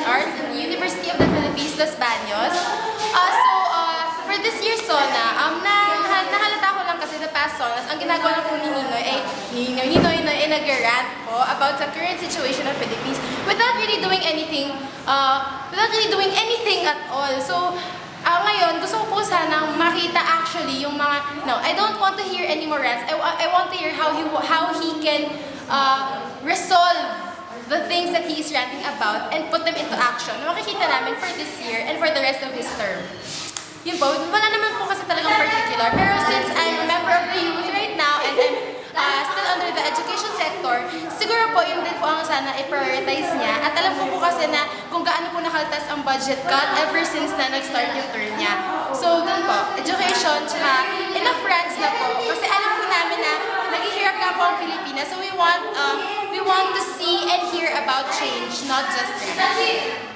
Arts in the University of the Philippines, Los Baños. For this year's SONA, nahalata ko lang kasi the past SONAs, ang ginagawa lang po ni Ninoy ay nag-rant po about sa current situation of Philippines without really doing anything at all. So, ngayon, gusto ko po sanang makita actually yung mga, no, I don't want to hear any more rants. I want to hear how he can resolve the things that he is ranting about and put them into action. Makikita namin for this year and for the rest of his term. Yun po, wala naman po kasi talagang particular. Pero since I'm a member of the youth right now and I'm still under the education sector, siguro po yun din po ang sana i-prioritize niya. At alam ko po kasi na kung gaano po nakaltas ang budget cut ever since na nag-start yung term niya. So dun po, education, tsaka enough rants na po. Kasi alam po namin na naghihirap nga po ang Pilipinas. So we want to see and hear about change, not just rants.